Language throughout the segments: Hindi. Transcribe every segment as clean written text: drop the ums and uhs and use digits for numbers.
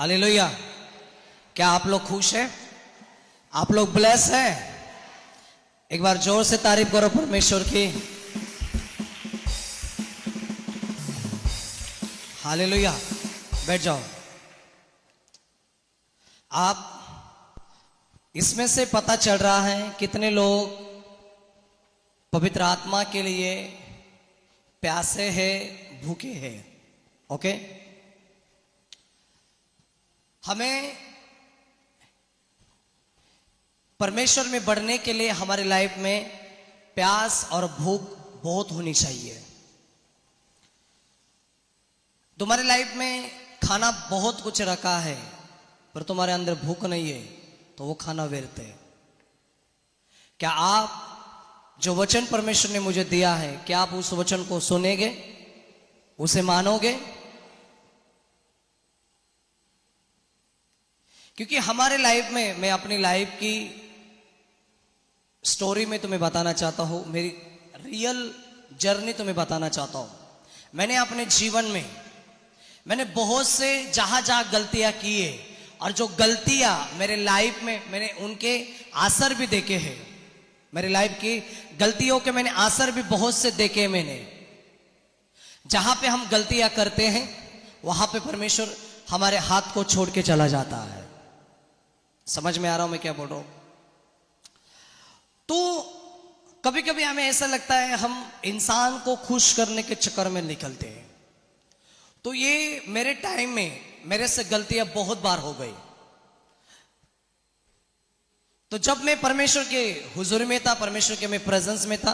हालेलुया। क्या आप लोग खुश हैं? आप लोग ब्लेस हैं? एक बार जोर से तारीफ करो परमेश्वर की। हालेलुया। बैठ जाओ। आप इसमें से पता चल रहा है कितने लोग पवित्र आत्मा के लिए प्यासे हैं, भूखे हैं। ओके, हमें परमेश्वर में बढ़ने के लिए हमारे लाइफ में प्यास और भूख बहुत होनी चाहिए। तुम्हारे लाइफ में खाना बहुत कुछ रखा है पर तुम्हारे अंदर भूख नहीं है तो वो खाना व्यर्थ है। क्या आप जो वचन परमेश्वर ने मुझे दिया है, क्या आप उस वचन को सुनेंगे, उसे मानोगे? क्योंकि हमारे लाइफ में, मैं अपनी लाइफ की स्टोरी में तुम्हें बताना चाहता हूं, मेरी रियल जर्नी तुम्हें बताना चाहता हूं। मैंने अपने जीवन में मैंने बहुत से जहां जहां गलतियां की है और जो गलतियां मेरे लाइफ में मैंने उनके असर भी देखे हैं। मेरे लाइफ की गलतियों के मैंने असर भी बहुत से देखे। मैंने जहां पे हम गलतियां करते हैं वहां पे परमेश्वर हमारे हाथ को छोड़ के चला जाता है। समझ में आ रहा हूं मैं क्या बोल रहा हूं? तो कभी कभी हमें ऐसा लगता है हम इंसान को खुश करने के चक्कर में निकलते हैं। तो ये मेरे टाइम में मेरे से गलतियां बहुत बार हो गई। तो जब मैं परमेश्वर के हुजूर में था, परमेश्वर के मैं प्रेजेंस में था,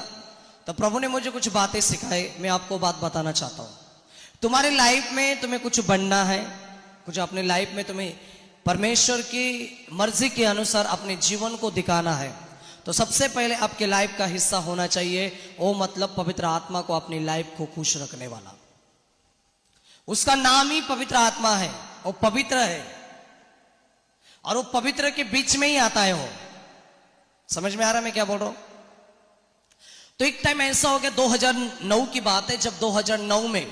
तो प्रभु ने मुझे कुछ बातें सिखाई। मैं आपको बात बताना चाहता हूं। तुम्हारे लाइफ में तुम्हें कुछ बनना है, कुछ अपने लाइफ में तुम्हें परमेश्वर की मर्जी के अनुसार अपने जीवन को दिखाना है, तो सबसे पहले आपके लाइफ का हिस्सा होना चाहिए वो मतलब पवित्र आत्मा को अपनी लाइफ को खुश रखने वाला। उसका नाम ही पवित्र आत्मा है। वो पवित्र है और वो पवित्र के बीच में ही आता है। वो समझ में आ रहा है मैं क्या बोल रहा हूं? तो एक टाइम ऐसा हो गया, 2009 की बात है, जब 2009 में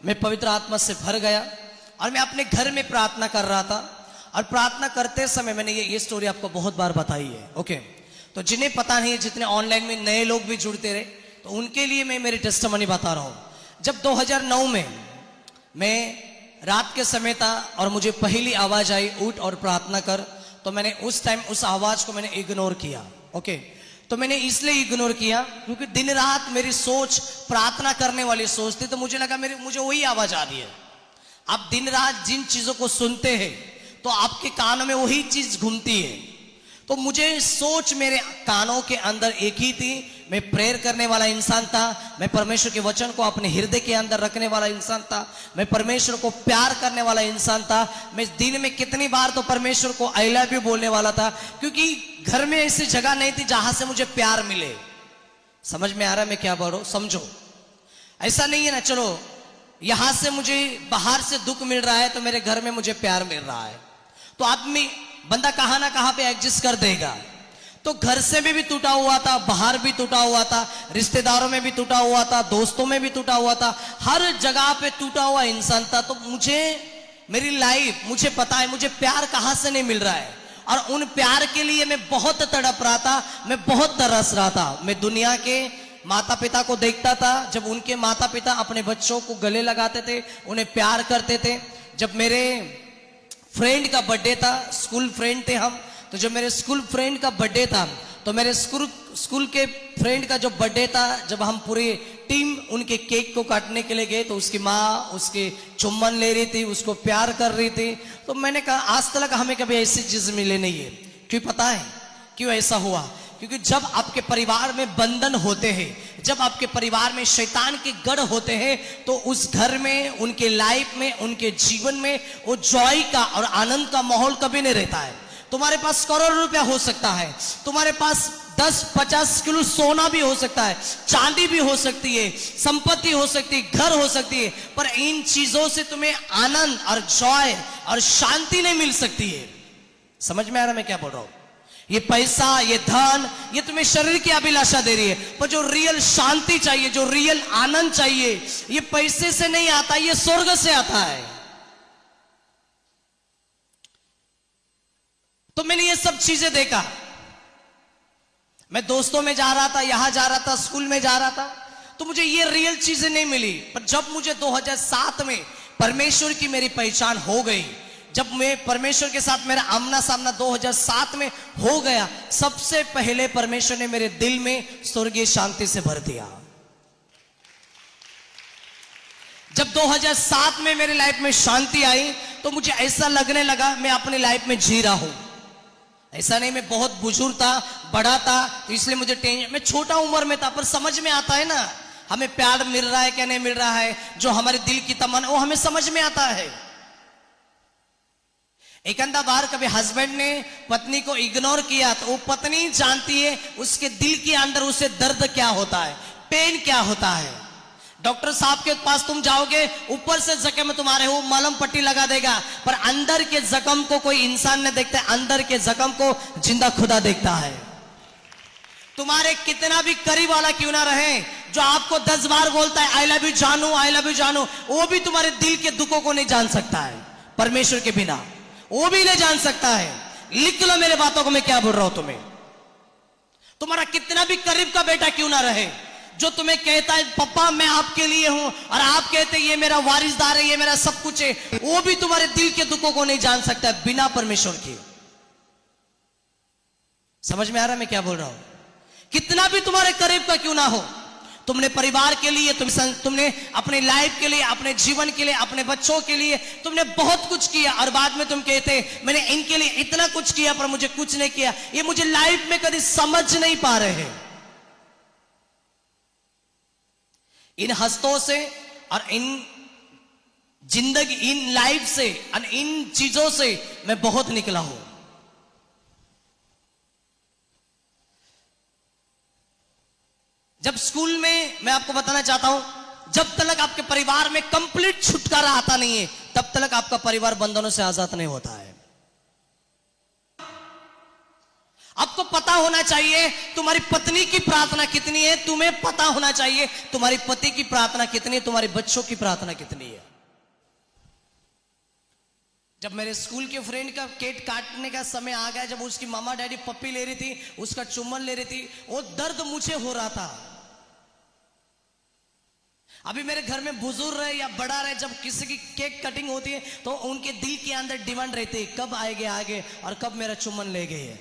मैं पवित्र आत्मा से भर गया और मैं अपने घर में प्रार्थना कर रहा था। और प्रार्थना करते समय मैंने ये स्टोरी आपको बहुत बार बताई है। ओके, तो जिन्हें पता नहीं है, जितने ऑनलाइन में नए लोग भी जुड़ते रहे, तो उनके लिए मैं मेरी टेस्टिमनी बता रहा हूं। जब 2009 में मैं रात के समय था और मुझे पहली आवाज आई, उठ और प्रार्थना कर, तो मैंने उस टाइम उस आवाज को मैंने इग्नोर किया। ओके, तो मैंने इसलिए इग्नोर किया क्योंकि दिन रात मेरी सोच प्रार्थना करने वाली सोच थी। तो मुझे लगा मुझे वही आवाज आ रही है। आप दिन रात जिन चीजों को सुनते हैं तो आपके कानों में वही चीज घूमती है। तो मुझे सोच मेरे कानों के अंदर एक ही थी। मैं प्रेयर करने वाला इंसान था, मैं परमेश्वर के वचन को अपने हृदय के अंदर रखने वाला इंसान था, मैं परमेश्वर को प्यार करने वाला इंसान था। मैं दिन में कितनी बार तो परमेश्वर को आई लव यू बोलने वाला था, क्योंकि घर में ऐसी जगह नहीं थी जहां से मुझे प्यार मिले। समझ में आ रहा है मैं क्या बोल रहा हूं? समझो, ऐसा नहीं है ना, चलो यहां से मुझे बाहर से दुख मिल रहा है तो मेरे घर में मुझे प्यार मिल रहा है, तो आदमी बंदा कहां ना कहां पे एडजस्ट कर देगा। तो घर से भी टूटा हुआ था, बाहर भी टूटा हुआ था, रिश्तेदारों में भी टूटा हुआ था, दोस्तों में भी टूटा हुआ था, हर जगह पे टूटा हुआ इंसान था। तो मुझे मेरी लाइफ, मुझे पता है मुझे प्यार कहां से नहीं मिल रहा है, और उन प्यार के लिए मैं बहुत तड़प रहा था, मैं बहुत तरस रहा था। मैं दुनिया के माता पिता को देखता था, जब उनके माता पिता अपने बच्चों को गले लगाते थे, उन्हें प्यार करते थे। जब मेरे फ्रेंड का बर्थडे था, स्कूल फ्रेंड थे हम, तो जब मेरे स्कूल फ्रेंड का बर्थडे था तो मेरे स्कूल के फ्रेंड का जो बर्थडे था, जब हम पूरी टीम उनके केक को काटने के लिए गए तो उसकी माँ उसके चुम्बन ले रही थी, उसको प्यार कर रही थी। तो मैंने कहा आज तक हमें कभी ऐसी चीज मिले नहीं है। क्यों पता है क्यों ऐसा हुआ? क्योंकि जब आपके परिवार में बंधन होते हैं, जब आपके परिवार में शैतान के गढ़ होते हैं, तो उस घर में, उनके लाइफ में, उनके जीवन में वो जॉय का और आनंद का माहौल कभी नहीं रहता है। तुम्हारे पास करोड़ रुपया हो सकता है, तुम्हारे पास 10-50 किलो सोना भी हो सकता है, चांदी भी हो सकती है, संपत्ति हो सकती है, घर हो सकती है, पर इन चीजों से तुम्हें आनंद और जॉय और शांति नहीं मिल सकती है। समझ में आ रहा है मैं क्या बोल रहा हूं? ये पैसा, ये धन, ये तुम्हें शरीर की अभिलाषा दे रही है, पर जो रियल शांति चाहिए, जो रियल आनंद चाहिए, ये पैसे से नहीं आता, ये स्वर्ग से आता है। तो मैंने ये सब चीजें देखा। मैं दोस्तों में जा रहा था, यहां जा रहा था, स्कूल में जा रहा था, तो मुझे ये रियल चीजें नहीं मिली। पर जब मुझे 2007 में परमेश्वर की मेरी पहचान हो गई, जब मैं परमेश्वर के साथ मेरा आमना सामना 2007 में हो गया, सबसे पहले परमेश्वर ने मेरे दिल में स्वर्गीय शांति से भर दिया। जब 2007 में मेरी लाइफ में शांति आई तो मुझे ऐसा लगने लगा मैं अपनी लाइफ में जी रहा हूं। ऐसा नहीं मैं बहुत बुजुर्ग था, बड़ा था, तो इसलिए मुझे टेंशन, मैं छोटा उम्र में था, पर समझ में आता है ना हमें प्यार मिल रहा है क्या नहीं मिल रहा है, जो हमारे दिल की तमन्ना वो हमें समझ में आता है। एक अंधा बार कभी हस्बैंड ने पत्नी को इग्नोर किया तो वो पत्नी जानती है उसके दिल के अंदर उसे दर्द क्या होता है, पेन क्या होता है। डॉक्टर साहब के पास तुम जाओगे, ऊपर से जख्म तुम्हारे हो, मलहम पट्टी लगा देगा, पर अंदर के जख्म को कोई इंसान नहीं देखता, अंदर के जख्म को जिंदा खुदा देखता है। तुम्हारे कितना भी करीब वाला क्यों ना रहे, जो आपको 10 बार बोलता है आई लव यू जानू, आई लव यू जानू, वो भी तुम्हारे दिल के दुखों को नहीं जान सकता है परमेश्वर के बिना, वो भी नहीं जान सकता है। लिख लो मेरे बातों को, मैं क्या बोल रहा हूं तुम्हें। तुम्हारा कितना भी करीब का बेटा क्यों ना रहे, जो तुम्हें कहता है पापा मैं आपके लिए हूं, और आप कहते ये मेरा वारिसदार है, ये मेरा सब कुछ है, वो भी तुम्हारे दिल के दुखों को नहीं जान सकता है बिना परमेश्वर के। समझ में आ रहा है मैं क्या बोल रहा हूं। कितना भी तुम्हारे करीब का क्यों ना हो, तुमने परिवार के लिए, तुमने अपने लाइफ के लिए, अपने जीवन के लिए, अपने बच्चों के लिए तुमने बहुत कुछ किया, और बाद में तुम कहते मैंने इनके लिए इतना कुछ किया पर मुझे कुछ नहीं किया, ये मुझे लाइफ में कभी समझ नहीं पा रहे हैं। इन हस्तों से और इन जिंदगी, इन लाइफ से और इन चीजों से मैं बहुत निकला हूं। जब स्कूल में, मैं आपको बताना चाहता हूं, जब तक आपके परिवार में कंप्लीट छुटकारा आता नहीं है तब तक आपका परिवार बंधनों से आजाद नहीं होता है। आपको पता होना चाहिए तुम्हारी पत्नी की प्रार्थना कितनी है, तुम्हें पता होना चाहिए तुम्हारी पति की प्रार्थना कितनी है, तुम्हारे बच्चों की प्रार्थना कितनी है। जब मेरे स्कूल के फ्रेंड का केक काटने का समय आ गया, जब उसकी मामा डैडी पप्पी ले रही थी, उसका चुम्बन ले रही थी, वो दर्द मुझे हो रहा था। अभी मेरे घर में बुजुर्ग रहे या बड़ा रहे, जब किसी की केक कटिंग होती है तो उनके दिल के अंदर डिमांड रहती है कब आएंगे आगे और कब मेरा चुम्बन ले गए,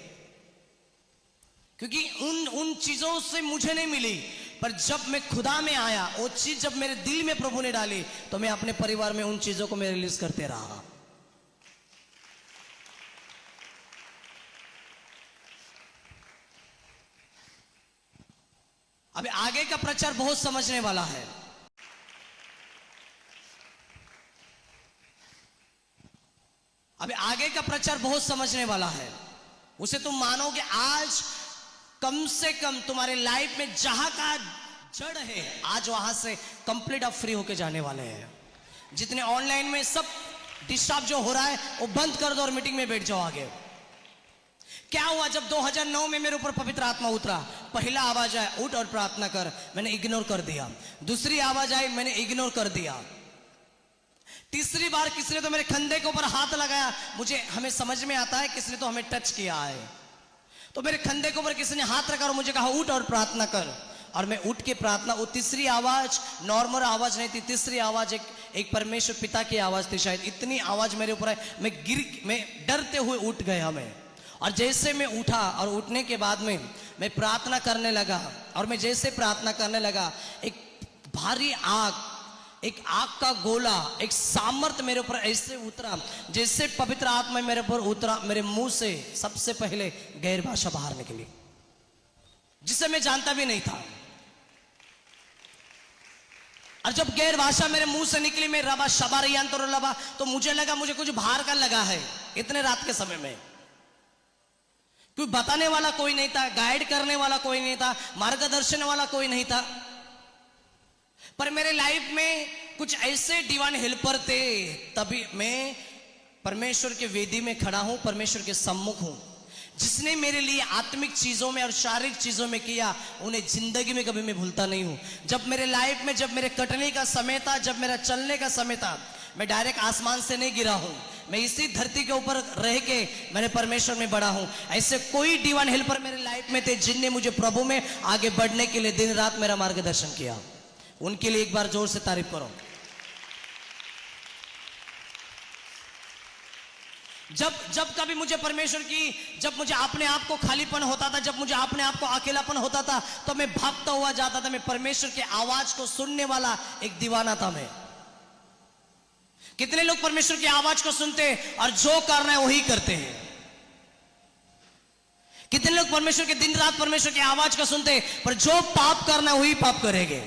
क्योंकि उन चीजों से मुझे नहीं मिली। पर जब मैं खुदा में आया, वो चीज जब मेरे दिल में प्रभु ने डाली, तो मैं अपने परिवार में उन चीजों को मैं रिलीज करते रहा। अभी आगे का प्रचार बहुत समझने वाला है। अभी आगे का प्रचार बहुत समझने वाला है। उसे तुम मानोगे, आज कम से कम तुम्हारे लाइफ में जहां का जड़ है, आज वहां से कंप्लीट आप फ्री होके जाने वाले हैं। जितने ऑनलाइन में सब डिस्टर्ब जो हो रहा है वो बंद कर दो और मीटिंग में बैठ जाओ आगे। क्या हुआ, जब 2009 में मेरे ऊपर पवित्र आत्मा उतरा, पहला आवाज आया उठ और प्रार्थना कर, मैंने इग्नोर कर दिया। दूसरी आवाज आई, मैंने इग्नोर कर दिया। तीसरी बार किसी ने तो मेरे कंधे के ऊपर हाथ लगाया, मुझे हमें समझ में आता है किसी ने तो हमें टच किया है, तो मेरे कंधे के ऊपर किसी ने हाथ रखा और मुझे कहा उठ और प्रार्थना कर, और मैं उठ के प्रार्थना। वो तीसरी आवाज नॉर्मल आवाज नहीं थी, तीसरी आवाज एक परमेश्वर पिता की आवाज थी शायद। इतनी आवाज मेरे ऊपर है, मैं डरते हुए उठ गया मैं। और जैसे मैं उठा और उठने के बाद में मैं प्रार्थना करने लगा, और मैं जैसे प्रार्थना करने लगा, एक भारी आग, एक आग का गोला, एक सामर्थ मेरे ऊपर ऐसे उतरा जैसे पवित्र आत्मा मेरे ऊपर उतरा। मेरे मुंह से सबसे पहले गैर भाषा बाहर निकली, जिसे मैं जानता भी नहीं था। और जब गैर भाषा मेरे मुंह से निकली, मैं रबा शबारियंतर लबा, तो मुझे लगा मुझे कुछ बाहर का लगा है इतने रात के समय में। कोई बताने वाला कोई नहीं था, गाइड करने वाला कोई नहीं था, मार्गदर्शन वाला कोई नहीं था। पर मेरे लाइफ में कुछ ऐसे डिवाइन हेल्पर थे, तभी मैं परमेश्वर के वेदी में खड़ा हूं, परमेश्वर के सम्मुख हूं। जिसने मेरे लिए आत्मिक चीजों में और शारीरिक चीजों में किया, उन्हें जिंदगी में कभी मैं भूलता नहीं हूं। जब मेरे लाइफ में, जब मेरे कटने का समय था, जब मेरा चलने का समय था, मैं डायरेक्ट आसमान से नहीं गिरा हूं, मैं इसी धरती के ऊपर रह के मैंने परमेश्वर में बड़ा हूं। ऐसे कोई डिवाइन हेल्पर मेरे लाइफ में थे जिनने मुझे प्रभु में आगे बढ़ने के लिए दिन रात मेरा मार्गदर्शन किया। उनके लिए एक बार जोर से तारीफ करो। जब कभी मुझे परमेश्वर की, जब मुझे अपने आप को खालीपन होता था, जब मुझे अपने आप को अकेलापन होता था, तो मैं भागता हुआ जाता था। मैं परमेश्वर के आवाज को सुनने वाला एक दीवाना था मैं। कितने लोग परमेश्वर की आवाज को सुनते और जो करना है वही करते हैं? कितने लोग परमेश्वर के दिन रात परमेश्वर की आवाज को सुनते पर जो पाप करना है वही पाप करेंगे?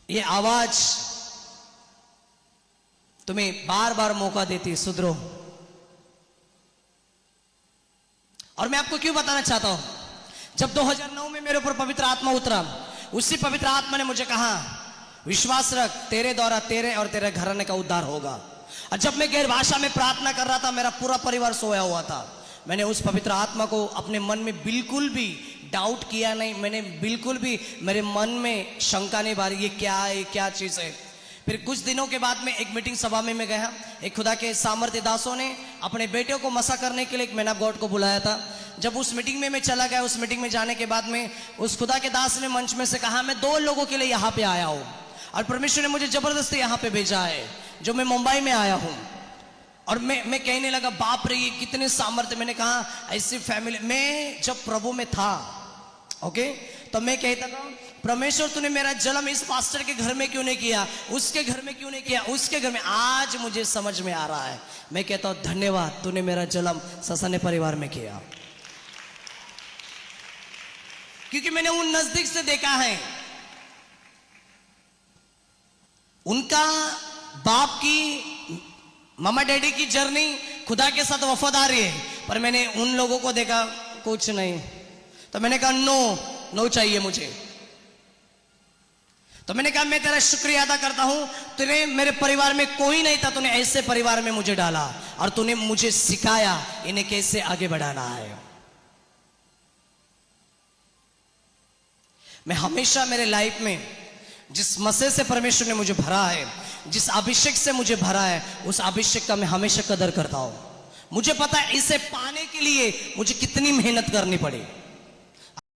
ये आवाज तुम्हें बार बार मौका देती है, सुधरो। और मैं आपको क्यों बताना चाहता हूं, जब 2009 में मेरे ऊपर पवित्र आत्मा उतरा, उसी पवित्र आत्मा ने मुझे कहा विश्वास रख, तेरे द्वारा तेरे और तेरे घराने का उद्धार होगा। और जब मैं गैर भाषा में प्रार्थना कर रहा था, मेरा पूरा परिवार सोया हुआ था। मैंने उस पवित्र आत्मा को अपने मन में बिल्कुल भी डाउट किया नहीं। मैंने बिल्कुल भी मेरे मन में शंका नहीं बारी, ये क्या है, क्या चीज है। फिर कुछ दिनों के बाद में एक मीटिंग सभा में मैं गया। एक खुदा के सामर्थ्य दासों ने अपने बेटे को मसा करने के लिए एक मैन ऑफ गॉड को बुलाया था। जब उस मीटिंग में मैं चला गया, उस मीटिंग में जाने के बाद में उस खुदा के दास ने मंच में से कहा, मैं 2 लोगों के लिए यहाँ पे आया हूँ और परमेश्वर ने मुझे जबरदस्ती यहाँ पे भेजा है, जो मैं मुंबई में आया हूँ। और मैं कहने लगा, बाप रे ये कितने सामर्थ्य। मैंने कहा ऐसी फैमिली में जब प्रभु में था, ओके, तो मैं कहता था परमेश्वर तूने मेरा जन्म इस पास्टर के घर में क्यों नहीं किया, उसके घर में क्यों नहीं किया, उसके घर में। आज मुझे समझ में आ रहा है। मैं कहता हूं धन्यवाद, तूने मेरा जन्म ससाने परिवार में किया, क्योंकि मैंने उन नजदीक से देखा है। उनका बाप की, मामा डैडी की जर्नी खुदा के साथ वफादारी है, पर मैंने उन लोगों को देखा कुछ नहीं। तो मैंने कहा नो चाहिए मुझे। तो मैंने कहा मैं तेरा शुक्रिया अदा करता हूं, तूने मेरे परिवार में कोई नहीं था, तूने ऐसे परिवार में मुझे डाला और तूने मुझे सिखाया इन्हें कैसे आगे बढ़ाना है। मैं हमेशा मेरे लाइफ में जिस मसीह से परमेश्वर ने मुझे भरा है, जिस अभिषेक से मुझे भरा है, उस अभिषेक का मैं हमेशा कदर करता हूं। मुझे पता है इसे पाने के लिए मुझे कितनी मेहनत करनी पड़ी।